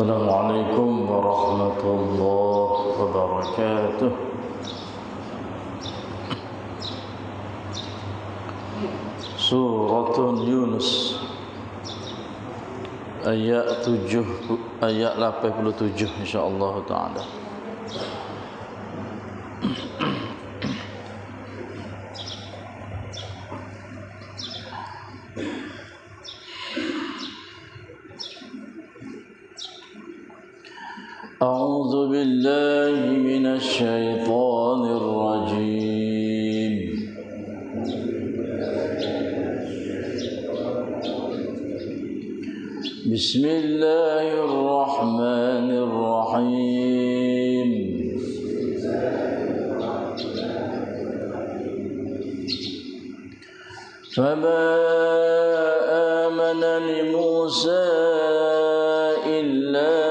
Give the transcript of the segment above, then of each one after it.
السلام عليكم ورحمة الله وبركاته. Surah Yunus ayat 87 insyaallah taala. أعوذ بالله من الشيطان الرجيم. بسم الله الرحمن الرحيم. فما آمن لموسى إلا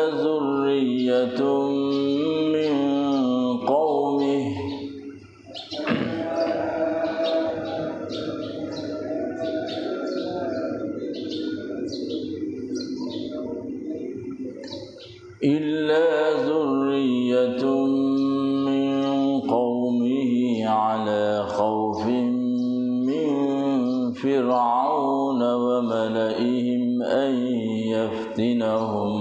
ذرية من قومه على خوف من فرعون وملئهم أن يفتنهم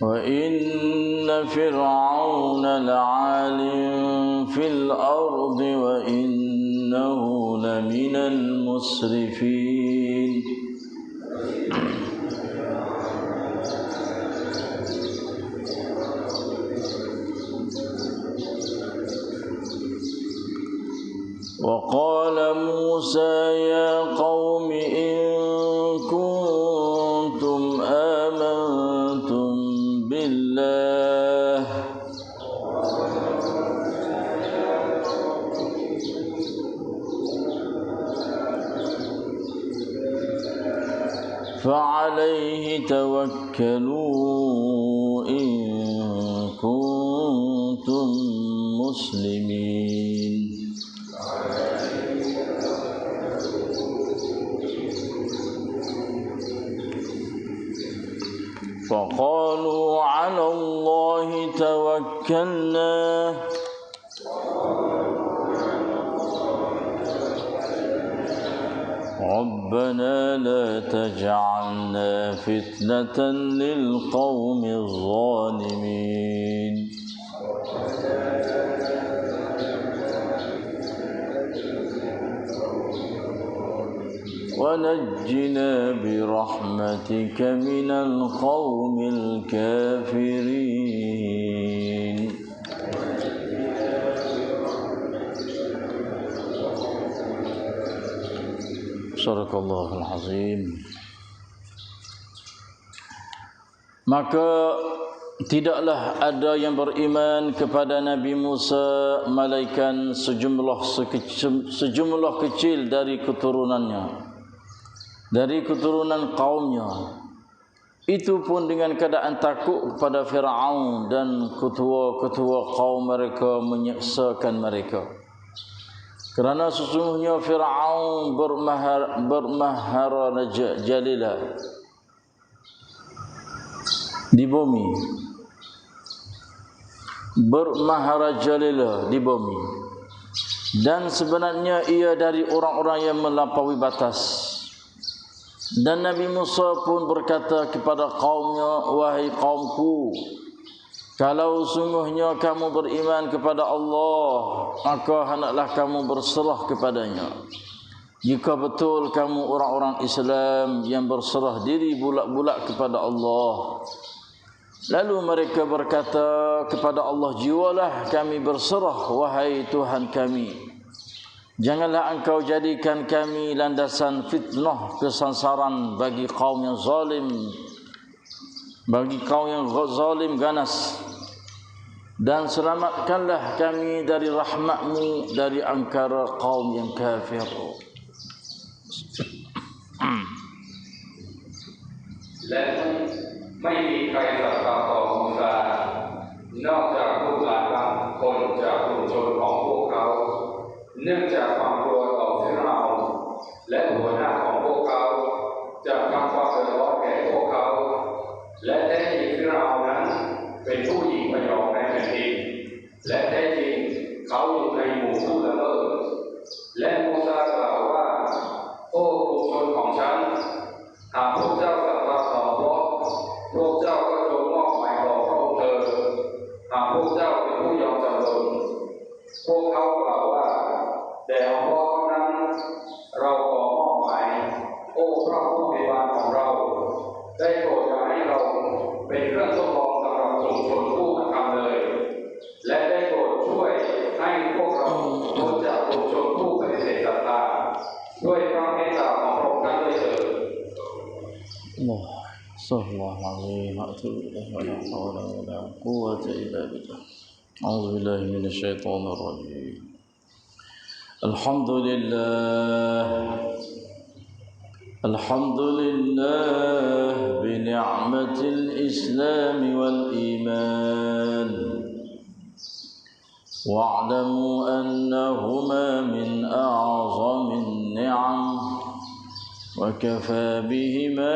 وإن فرعون لعال في الأرض وإنه لمن المسرفين وقال موسى يا قوم إن كنتم آمنتم بالله فعليه توكلوا إن كنتم مسلمين فقالوا على الله توكلنا ربنا لا تجعلنا فتنة للقوم الظالمين ونجنا برحمتك من القوم الكافرين Sadaqallahul Azim. Maka tidaklah ada yang beriman kepada Nabi Musa melainkan sejumlah kecil dari keturunannya, dari keturunan kaumnya. Itu pun dengan keadaan takut kepada Fir'aun dan ketua-ketua kaum mereka menyeksakan mereka. Kerana sesungguhnya Fir'aun bermahara jalila di bumi, bermahara jalila di bumi, dan sebenarnya ia dari orang-orang yang melampaui batas. Dan Nabi Musa pun berkata kepada kaumnya, wahai kaumku, kalau sungguhnya kamu beriman kepada Allah, maka hendaklah kamu berserah kepadanya. Jika betul kamu orang-orang Islam yang berserah diri bulat-bulat kepada Allah. Lalu mereka berkata kepada Allah, jiwalah kami berserah, wahai Tuhan kami. Janganlah engkau jadikan kami landasan fitnah kesansaran bagi kaum yang zalim, ganas. Dan selamatkanlah kami dari rahmat-Mu dari angkara kaum yang kafir. Dan ไม่มีใครศรัทธาต่อมูซา นอกจากลูกหลานบางคนจากกลุ่มชนของพวกเขาเนื่องจากความกลัวต่อฟิรเอาน์และหัวหน้าของพวกเขาจะทำความเดือดร้อนแก่พวกเขาและแท้จริงฟิรเอาน์นั้นเป็นผู้หญิงพยองในแผ่นดินและแท้จริงเขาอยู่ในหมู่ผู้ละเมิดและมูซากล่าวว่าโอ้กลุ่มชนของฉันหากพวกเจ้าศรัทธาต่อพระพวกเจ้าก็จงมอบหมายต่อพระองค์เถิดหากพวกเจ้าเป็นผู้ยอมจำนนพวกเขากล่าวว่าแต่อัลเลาะห์เท่านั้นเราขอมอบหมายโอ้พระผู้เป็นบานของเราได้โปรดอย่าให้เราเป็นเครื่องทดลองสำหรับกลุ่มชนผู้อธรรมเลยและได้โปรดช่วยให้พวกเราพ้นจากกลุ่มชนผู้ปฏิเสธศรัทธาด้วยพระเมตตาของพระองค์ท่านด้วยเถิด صلى الله عليه ولا حول ولا قوة إلا بالله أعوذ بالله من الشيطان الرجيم الحمد لله بنعمة الإسلام والإيمان واعلموا أنهما من أعظم النعم وكفى بهما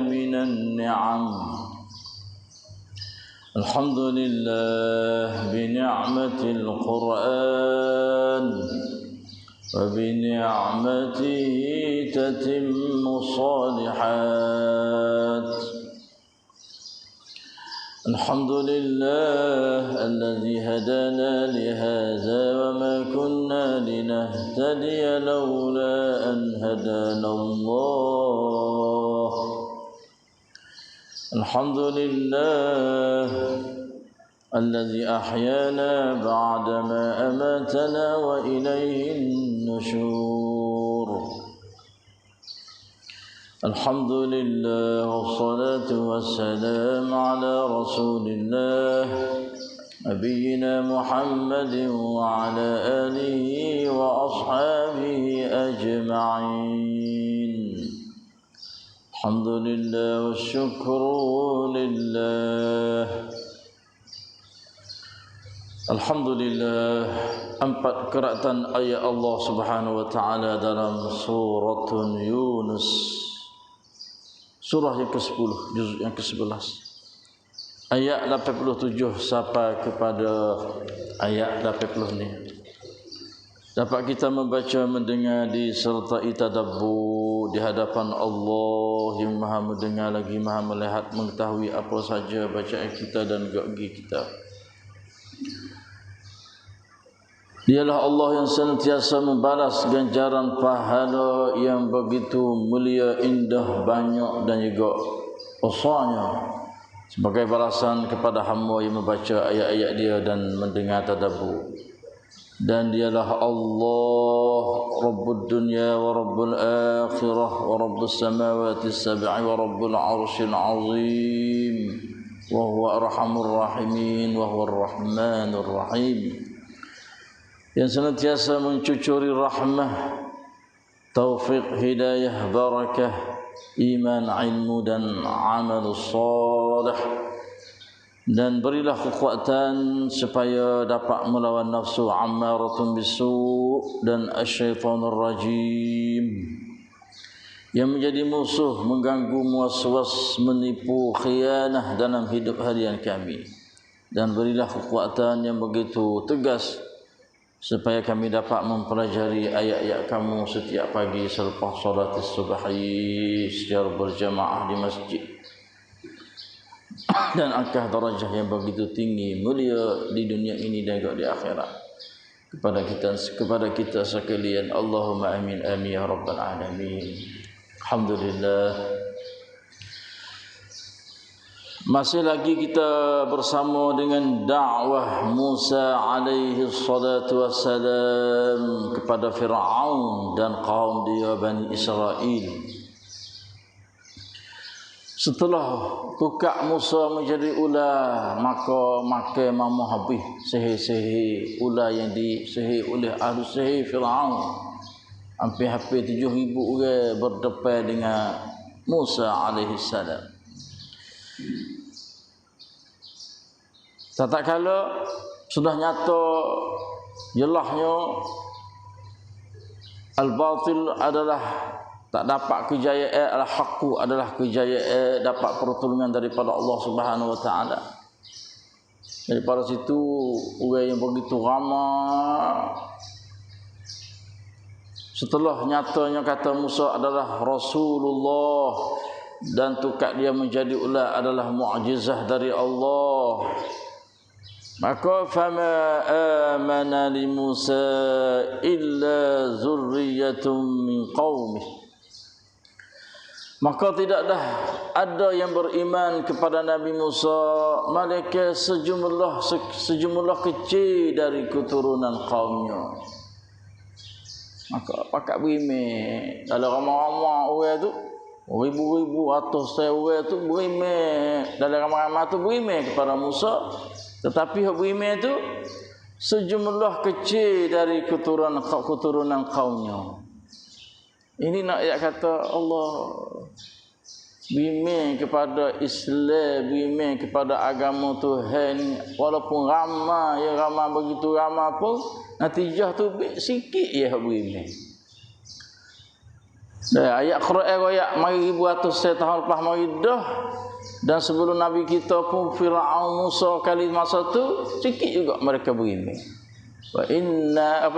من النعم الحمد لله بنعمة القرآن وبنعمته تتم الصالحات الحمد لله الذي هدانا لهذا وما كنا لنهتدي لولا أن هدانا الله الحمد لله الذي أحيانا بعدما أماتنا وإليه النشور الحمد لله والصلاة والسلام على رسول الله نبينا محمد وعلى آله وأصحابه أجمعين الحمد لله والشكر لله Alhamdulillah, 4 keratan ayat Allah Subhanahu wa taala dalam surah Yunus, surah yang ke-10, juz yang ke-11, ayat 87 sampai kepada ayat 80 ni. Dapat kita membaca, mendengar, disertai tadabbur di hadapan Allah yang Maha mendengar lagi Maha melihat, mengetahui apa saja bacaan kita dan gerak kita. Dialah Allah yang senantiasa membalas ganjaran pahala yang begitu mulia, indah, banyak dan juga besarnya sebagai balasan kepada hamba yang membaca ayat-ayat dia dan mendengar tadabbur. Dan dialah Allah Rabbud dunya wa Rabbul akhirah wa Rabbus samawati sab'i wa Rabbul arshil azim wa huwa arhamur rahimin wa huwa ar-rahmanur rahim, yang senantiasa mencucuri rahmah, taufik, hidayah, barakah, iman, ilmu dan amal salih, dan berilah kekuatan supaya dapat melawan nafsu ammaratun bisu' dan asyaitanur rajim yang menjadi musuh, mengganggu, muaswas, menipu, khianah dalam hidup harian kami, dan berilah kekuatan yang begitu tegas supaya kami dapat mempelajari ayat-ayat kamu setiap pagi selepas solat subuhi secara berjamaah di masjid, dan angkat darajah yang begitu tinggi, mulia di dunia ini dan juga di akhirat kepada kita sekalian. Allahumma amin amin ya rabbal alamin. Alhamdulillah, masih lagi kita bersama dengan dakwah Musa alaihi salatu wassalam kepada Fir'aun dan kaum dia Bani Israel. Setelah tukar Musa menjadi ular, maka makan mamah habis sihir-sihir ular yang disihir oleh ahli sihir Fir'aun. Hampir-hampir 7,000 orang berdepan dengan Musa alaihi salam. Tak kala sudah nyata jelahnya al-batil adalah tak dapat kejayaan, al-haqqu adalah kejayaan, dapat pertolongan daripada Allah Subhanahu wa taala. Daripada situ orang yang begitu ramai setelah nyatanya kata Musa adalah Rasulullah dan tukar dia menjadi ular adalah mukjizah dari Allah, maka fama amana li Musa illa zurriyatun min qaumih, maka tidak dah ada yang beriman kepada Nabi Musa melainkan sejumlah kecil dari keturunan kaumnya. Maka pakat beriman dalam ramai-ramai orang tu, ribu-ribu ratus orang tu beriman, dalam ramai-ramai tu beriman kepada Musa, tetapi hak beriman tu sejumlah kecil dari keturunan kaumnya. Ini nak ayat kata Allah beriman kepada Islam, beriman kepada agama Tuhan, walaupun ramai, ya ramai begitu ramai pun natijah tu sikit ya beriman. Ayat Quran ayat mari ribu ratus tahun lepas mari dah, dan sebelum Nabi kita pun Firaun, Musa kali masa tu sikit juga mereka beriman. Wa inna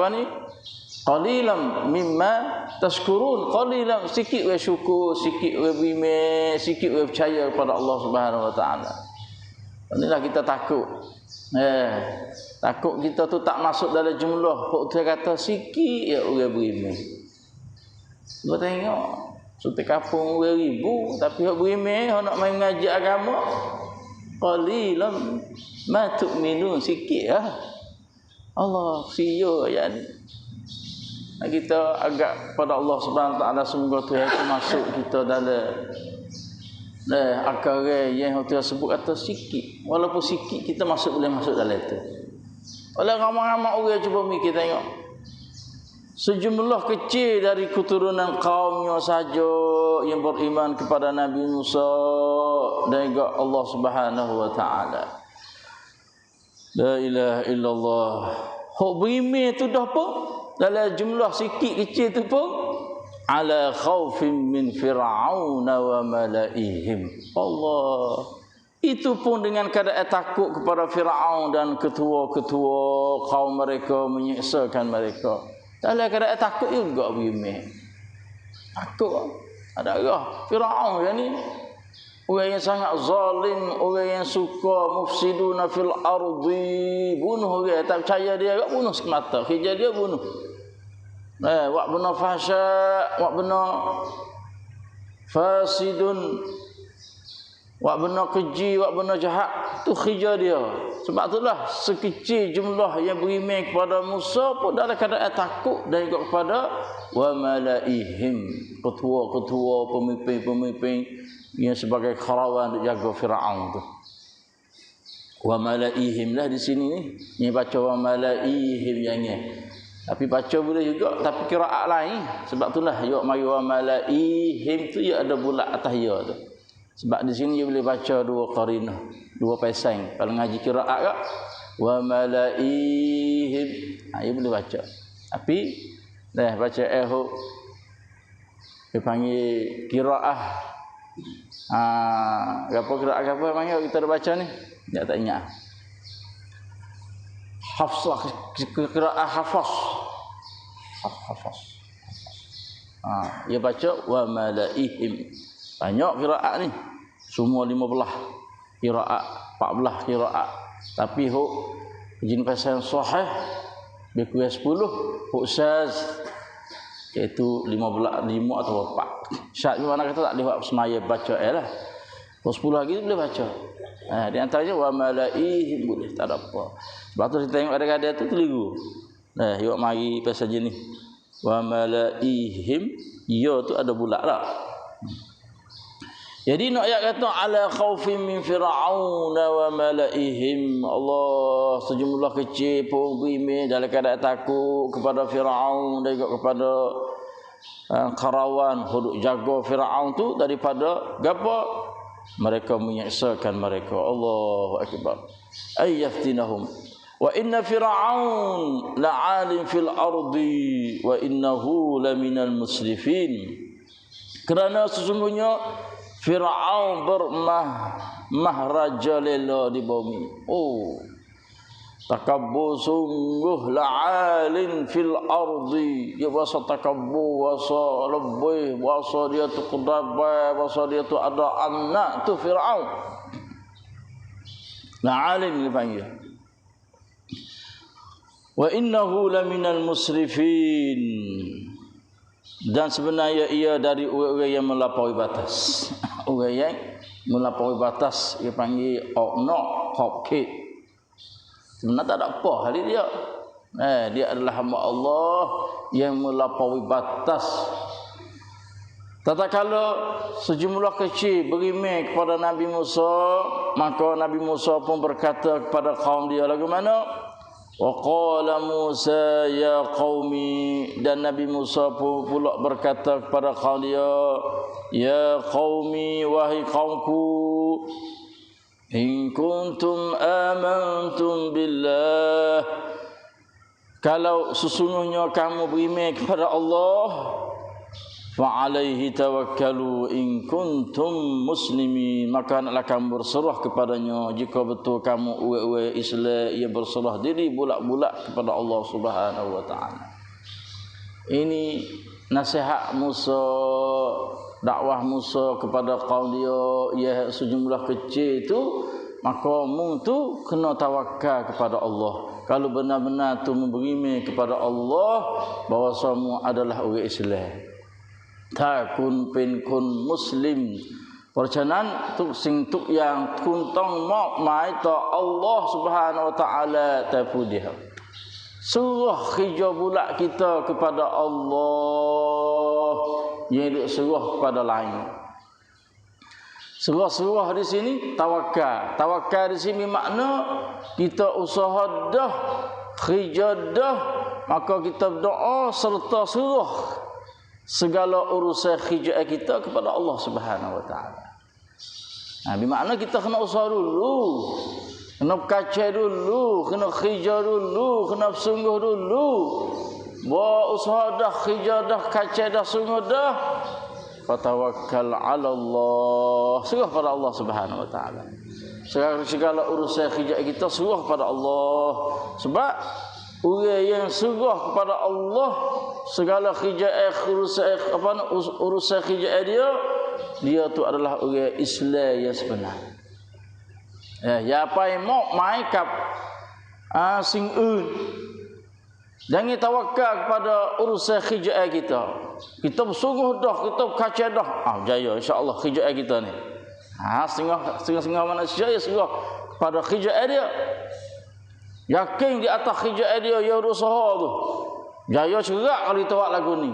qalilan mimma tashkurun, qalilan sikit we syukur, sikit we beriman, sikit we percaya kepada Allah Subhanahu wa taala. Inilah kita takut. Takut kita tu tak masuk dalam jumlah hok dia kata sikit ya orang beriman. Cuba tengok satu kampung orang ribu tapi hok beriman, hok nak main ngaji agama qalilan ma tu'minun, sikit lah. Allah sia ya ni. Kita agak pada Allah Subhanahu Wa Taala, semoga Tuhan itu masuk kita dalam akal yang Tuhan sebut kata sikit, walaupun sikit kita boleh masuk dalam itu. Oleh ramai-ramai orang cuba mikir tengok, sejumlah kecil dari keturunan kaumnya saja yang beriman kepada Nabi Musa dan juga Allah Subhanahu Wa Taala. La ilaha illallah. Hok beriman tu dah pun dalam jumlah sikit kecil tu pun ala khaufin min fir'aun wa malaihim. Allah, itu pun dengan keadaan takut kepada Firaun dan ketua-ketua kaum mereka menyiksakan mereka. Dalam keadaan takut juga beriman. Takut ada arah Firaun yang ni, orang yang sangat zalim, orang yang suka mufsiduna fil ardi, bunuh orang, tak percaya dia bunuh semata, kerja dia bunuh. Wak benar fahsya, wak benar fasidun, wak benar keji, wak benar jahat, tu kerja dia. Sebab itulah sekecil jumlah yang beriman kepada Musa pun dalam keadaan takut dan juga kepada wa malaihim, ketua-ketua, pemimpin-pemimpin yang sebagai karawan untuk jaga Firaun tu. Wa malaihim lah di sini ni baca wa malaihim yang ni. Tapi baca boleh juga, tapi qiraat lain. Sebab itulah ya mari wa malaihim tu ya ada bulat atas ya tu. Sebab di sini dia boleh baca dua qarinah, dua pasang. Kalau ngaji qiraat kak wa malaihim, dia boleh baca. Tapi baca dia panggil qiraah. Apa qiraat apa panggil kita dah baca ni? Dia tak ingat. Hafsah, qiraah hafaz. Dia baca wa malaihim. Banyak qiraat ni. Semua 15 qiraat, 14 qiraat. Tapi hok jin pasal sahih lebih 10 hok syaz iaitu 5 atau 4. Syaz mana kata tak boleh buat semaya baca lah. Hok 10 lagi boleh baca. Di antaranya wa malaihim boleh, tak ada apa. Sebab tu kita tengok kadang-kadang tu keliru. Yuk mari pasal jenis wa malaihim, ya tu ada bulat lah. Jadi nak ayat kata ala khaufin min fir'aun wa malaihim, Allah sejumlah kecil pun beriman dalam keadaan takut kepada Firaun dan juga kepada karawan huduk jaga Firaun tu daripada gapo mereka menyeksakan mereka. Allahu akbar. Ayyaftinahum wa inna fir'aun la'alim fil ardi wa innahu laminal musrifin. Kerana sesungguhnya Fir'aun bermahraja lela di bumi. Oh, takabbur sungguh la'alin fil ardi. Dia bahasa takabbur, bahasa lebih, bahasa dia tu kedabai, bahasa dia tu ada anak tu Fir'aun. La'alin dipanggil. Wa innahu laminal musrifin. Dan sebenarnya ia dari orang yang melampaui batas. Orang yang melampaui batas, dia panggil oknok, hokit. Sebenarnya tak ada apa hari dia. Dia adalah hamba Allah yang melampaui batas. Tatkala sejumlah kecil berimeh kepada Nabi Musa, maka Nabi Musa pun berkata kepada kaum dia lagu mana? Wa qala Musa ya qaumi, dan Nabi Musa pula berkata kepada kaum dia, ya qaumi, wahai kaumku, in kuntum amantum billah, kalau sesungguhnya kamu beriman kepada Allah, fa alaihi tawakkalu in kuntum muslimin, maka hendaklah kamu berserah kepadanya jika betul kamu uwe-uwe Islam yang berserah diri bulat-bulat kepada Allah Subhanahu wa taala. Ini nasihat Musa, dakwah Musa kepada kaum dia, ya sejumlah kecil itu, maka mung tu kena tawakal kepada Allah. Kalau benar-benar tu memberiman kepada Allah bahawa semua adalah orang Islam. Takun kun muslim. Percanan tuk sing tuk yang kuntong mak mai ta Allah Subhanahu wa taala tapu dia. Surah hijau bulat kita kepada Allah, yang duk surah kepada lain. Surah-surah di sini tawakal. Tawakal di sini makna kita usaha dah, hijau dah, maka kita berdoa serta surah segala urusan hijau kita kepada Allah Subhanahu wa taala. Bermakna kita kena usaha dulu, kena kaca dulu, kena hijau dulu, kena sungguh dulu. Buat usaha dah, hijau dah, kaca dah, sungguh dah, fatawakkal 'ala Allah, serah pada Allah Subhanahu wa taala. Segala urusan hijau kita serah pada Allah. Sebab orang yang serah kepada Allah, segala urusan hijau dia tu adalah orang Islam yang sebenar. Ya apa yang mau mai kap sing jangan tawakal kepada urusan hijau kita. Kita bersungguh dah, kita kaca dah. Jaya insya-Allah hijau kita ni. Setengah manusia ya serah kepada hijau dia. Yakin di atas hijau dia ya usaha tu. Jaya cerak kalau kita buat lagu ni.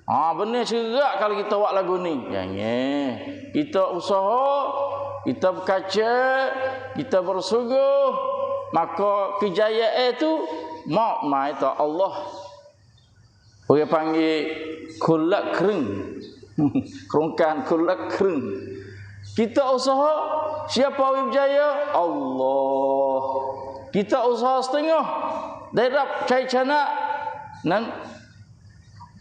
Benar cerak kalau kita buat lagu ni. Jangan. Kita usaha, kita berkaca, kita bersungguh, maka kejayaan itu mak mai ta Allah. Orang panggil kulak kering. Kerungkan kulak kering. Kita usaha, siapa yang berjaya? Allah. Kita usaha setengah, derap cai canak, dan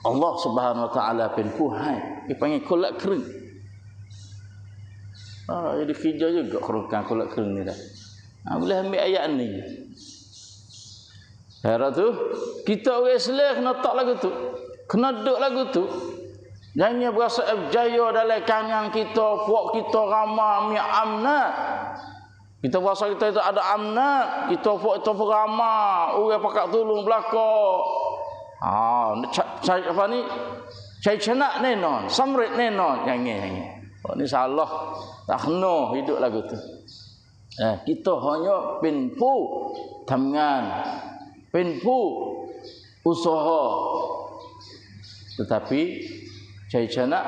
Allah Subhanahu wa taala pun puhai. Dia panggil kulak kering. Jadi hijau juga kerungkan kulak kering ni dah. Boleh ambil ayat ni. Hera tu, kita orang Islam kena tak lagu tu. Kena duduk lagu tu. Jangan berasa berjaya dalam kanyan kita, puak kita ramah, mi amnat. Kita berasa kita itu ada amnat, kita puak kita ramah, orang pakat tolong belakang. Apa ni? Cai cenak nenon, samrit nenon. Jangan. Ni salah. Tak kena hidup lagu tu. Kita hanya pinpu tamngan, pinpu usaha. Tetapi cai cenak,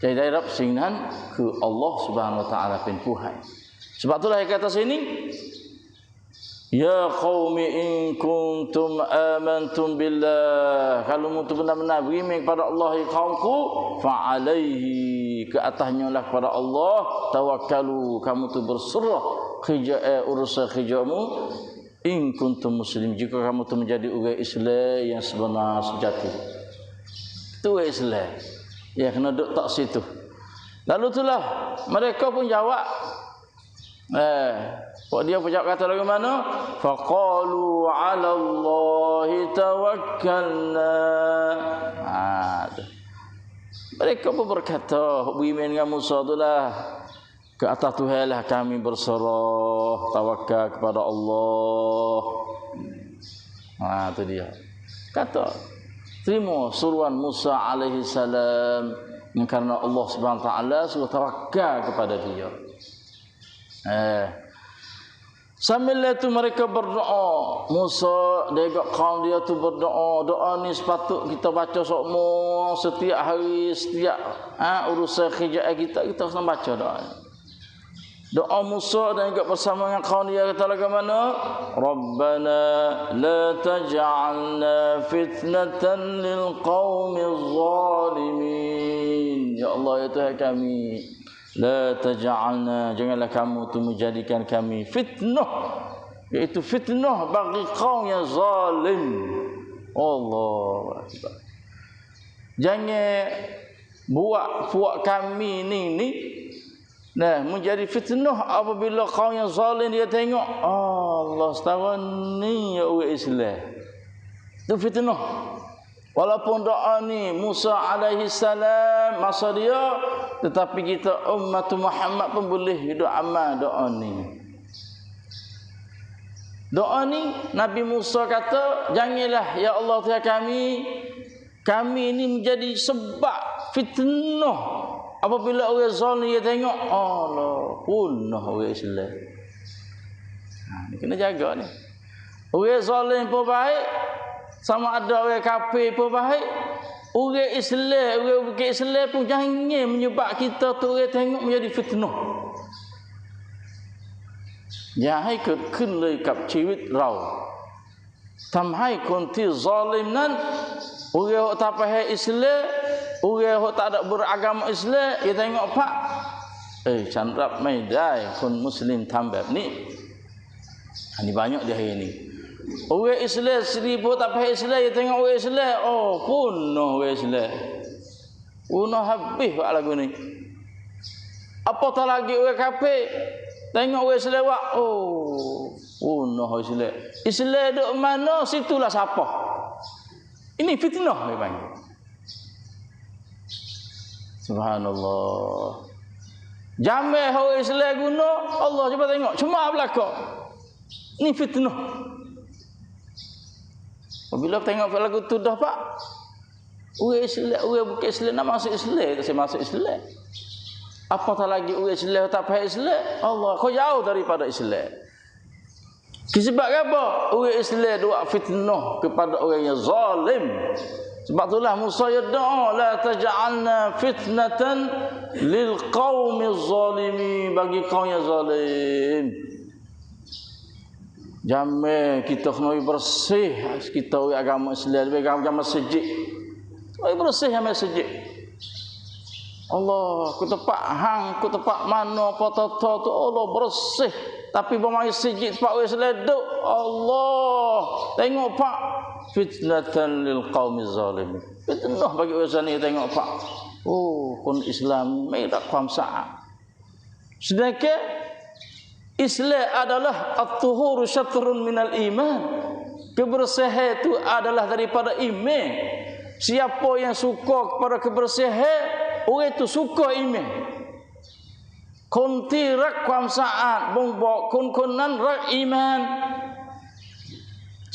cai daerah singnan ke Allah Subhanahu wa taala pinpu hai. Sebab itulah ayat kata sini, Ya qaumi in kuntum amantum billah, kalau mutu benar-benar beriman kepada Allah ya kaumku, fa alaihi, ke atasnya lah kepada Allah tawakkalu, kamu tu berserah urusan kerjamu, in kuntum muslim, jika kamu tu menjadi orang Islam yang sebenar sejati. Itu orang Islam ya, kena duduk tak situ. Lalu itulah mereka pun jawab, dia pun jawab kata lagu mana? Faqalu 'ala Allahi tawakkalna. Mereka pun berkata, beriman dengan Musa itulah, ke atas Tuhan lah kami berserah, tawakal kepada Allah. Itu dia. Kata, terima suruhan Musa alaihi salam, karena Allah Subhanahu wa taala suruh tawakal kepada dia. Sambil itu mereka berdoa. Musa dengan kaum dia tu berdoa. Doa ni sepatut kita baca semua setiap hari, setiap urusan kerja kita kena baca doa. Doa Musa dan juga bersama dengan kaum dia kata lagu mana? Rabbana la taj'alna fitnatan lil qaumil zalimin. Ya Allah ya Tuhan kami, la taj'alna, janganlah kamu tu menjadikan kami fitnah, iaitu fitnah bagi kaum yang zalim. Allah Akbar. Jangan buat kami ni menjadi fitnah apabila kaum yang zalim dia tengok Allah setara ni ya orang Islam. Itu fitnah. Walaupun doa ni Musa alaihi salam masa dia, tetapi kita umat Muhammad pun boleh hidup amal doa ni. Doa ni Nabi Musa kata, janganlah ya Allah Tuhan kami ini menjadi sebab fitnah apabila orang zalim dia tengok Allah punah orang Islam. Ni kena jaga ni. Orang zalim pun baik, sama ada orang kafir pun baik. Orang Islam, orang bukan Islam pun jangan menyebab kita tu orang tengok menjadi fitnah. อย่าให้เกิดขึ้นเลยกับชีวิตเราทำให้คนที่ซอลิมนั้น orang yang tak faham Islam, orang yang tak ada beragama Islam, dia tengok pak, chandap mai daiคนมุสลิมทำแบบนี้ ini banyak di hari ini. Orang Islam 1000 tak faham Islam, dia tengok orang Islam, punah orang Islam, punah habis pak lagu ni. Apatah lagi orang kafir, tengok orang Islam, punah orang Islam. Islam duk mana, situlah siapa. Ini fitnah dia panggil. Subhanallah. Jamai orang Islam guna, Allah cuba tengok, cuma belaka. Ini fitnah. Apabila tengok lagu tu dah pak, orang Islam, orang bukan Islam nak masuk Islam, tak saya masuk Islam. Apatah lagi orang Islam tak faham Islam, Allah kau jauh daripada Islam. Sebab apa? Orang Islam doa fitnah kepada orang yang zalim. Sebab itulah Musa ya doa, la taj'alna fitnatan lil qaumiz zalimin, bagi kaum yang zalim. Jamai kita kena bersih, kita orang agama Islam, agama masjid. Bersih yang masjid. Allah, ku tempat hang, ku tempat mana pototo tu Allah bersih. Tapi bermain masjid tempat orang seleduk, Allah tengok pak, fitnatan lil qaumiz zalimin. Fitnah bagi orang sana tengok pak. Kon Islam mai tak faham saat. Sedangkan Islam adalah at-tuhuru syatrun minal iman. Kebersihan itu adalah daripada iman. Siapa yang suka kepada kebersihan, orang itu suka iman. Kunti rakความสะอาด บ่งบอกคนนั้นรักอีมาน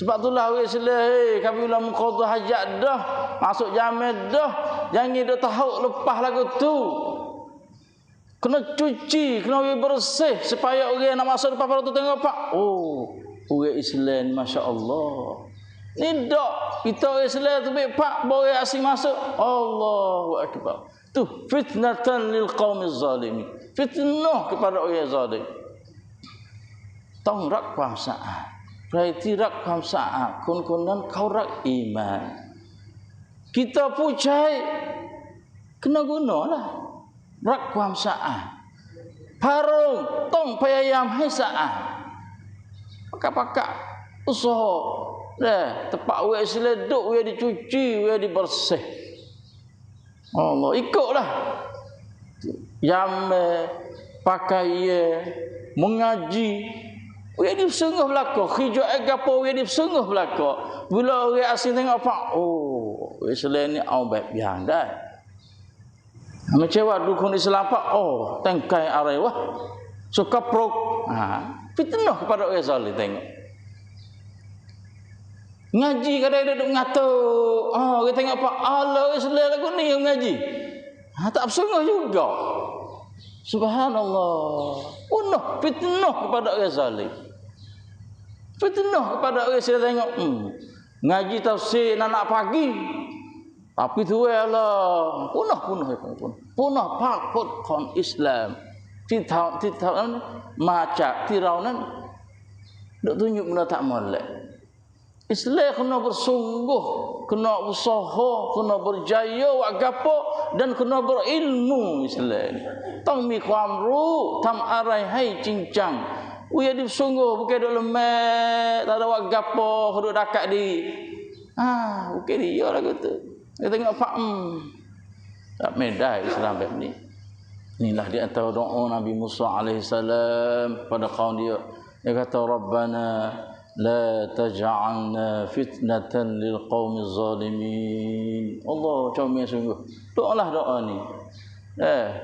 sebab itulah orang Islam kami ulang qadha hajat dah, masuk jamai dah, jangan dah tahu lepas lagu tu. Kena cuci, kena bersih supaya orang nak masuk lepas pada tu tengok pak. Orang Islam masya-Allah. Ni dak kita orang Islam tu pak boleh asing masuk. Allahu akbar. Tu fitnatan lil qaumiz zalimin. Fitnah kepada orang zalim. Tong rak kuasa. Berarti rakความสะอาดคนนั้นเขารักอีหม่าน kita pucai kena gunalah รักความสะอาด Parung ต้องพยายามให้สะอาด pakak-pakak usaha dah tempat we seleduk we dicuci we dibersih. Allah ikutlah yang pakai mengaji we disungguh belaka hijau gapo we disungguh belaka bila we asing tengok pak oh we selain ni au baik biang dah macam dukun Islam pak oh tangkai arewah suka prok fitnah kepada orang zalim tengok ngaji kadang duduk ngatuk kita tengok pak Allah Islam lagu ni yang ngaji tak bersungguh juga subhanallah fitnah kepada orang zalim fitnah kepada orang yang tengok ngaji tafsir nak pagi tapi tu Allah punah pakut kon Islam titau macam tirau nan duk tunjuk benda tak molek Islam kena bersungguh kena usaha kena berjaya wak gapo dan kena berilmu Islam tong miความรู้ทำอะไรให้จริงจังwe ada bersungguh bukan duk lemak tak ada wak gapo duk dekat di bukan dia lah kata kita tengok pak tak medai Islamแบบนี้ inilah di antara doa Nabi Musa alaihissalam pada kaum dia kata Rabbana la taj'alna fitnatan lil qaumil zalimin Allah comel sungguh doalah doa ni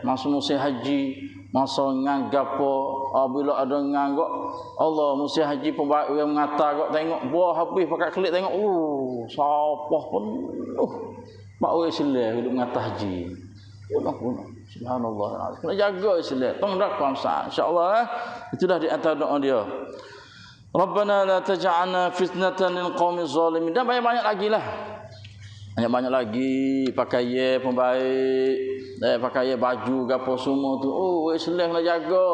masa musim haji masa ngagapo bila ada ngagak Allah musim haji pembaik yang mengata kok tengok buah habis pakai klik tengok siapa pun pak we Islam hidup mengata haji punah subhanallah kena jaga Islam tong dak kuasa insyaallah itulah di antara doa dia Rabbana la taj'alna fitnatan lil qaumiz zalimin dan banyak-banyak lagi lah banyak-banyak lagi pakai pembaik pakai baju gapo semua tu Islam nak jaga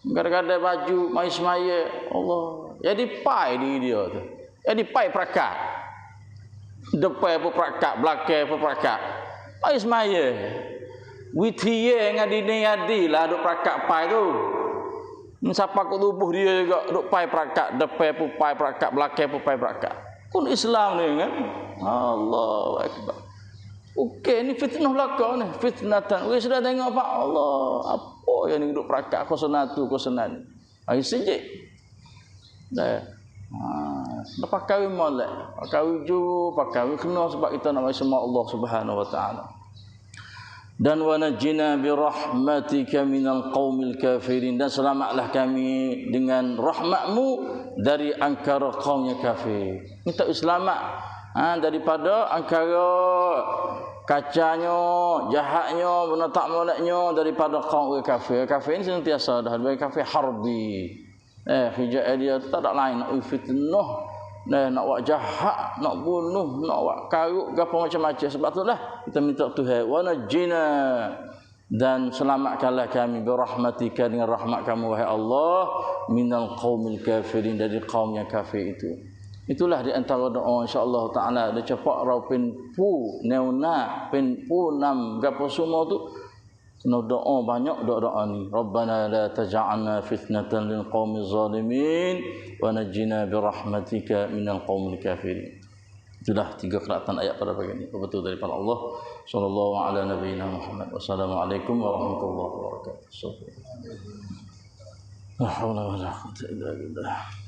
kadang-kadang baju mai semaya Allah jadi pai di dia tu jadi pai perakat depan pun perakat belakang pun perakat mai semaya witie ngadi lah duk perakat pai tu siapa kau tubuh dia juga duk pai perakat depan pun pai perakat belakang pun pai perakat kun Islam ni kan Allahu akbar okey ni fitnah belaka ni fitnatan we sudah tengok pak Allah apa yang ni duk perakat kosanatu kosanan ai sejik dah pakai molek pakai ju pakai kena sebab kita nak sama Allah Subhanahu wa taala dan wa najina bi rahmatika minal qaumil kafirin dan selamatlah kami dengan rahmatmu dari angkara kaumnya kafir minta selamat daripada angkara kacanya jahatnya benda tak moleknya daripada kaum kafir kafir ni sentiasa dah sebagai kafir harbi hijau dia tak ada lain nak fitnah nak buat jahat nak bunuh nak buat karuk gapo macam-macam sebab itulah kita minta Tuhan wa najina dan selamatkanlah kami bi rahmatika dengan rahmat kamu wahai Allah minal qaumil kafirin dari kaum yang kafir itu itulah di antara doa insyaallah taala ada cepak rau pen pu neuna pen pu nam gapo semua tu kena doa banyak doa ni Rabbana la taj'alna fitnatan lil qaumiz zalimin wa najjina bi rahmatika minal qaumil kafirin itulah 3 qiraatan ayat pada pagi ini betul daripada Allah sallallahu ala nabiyina Muhammad wassalamualaikum warahmatullahi wabarakatuh la haula wala quwwata illa billah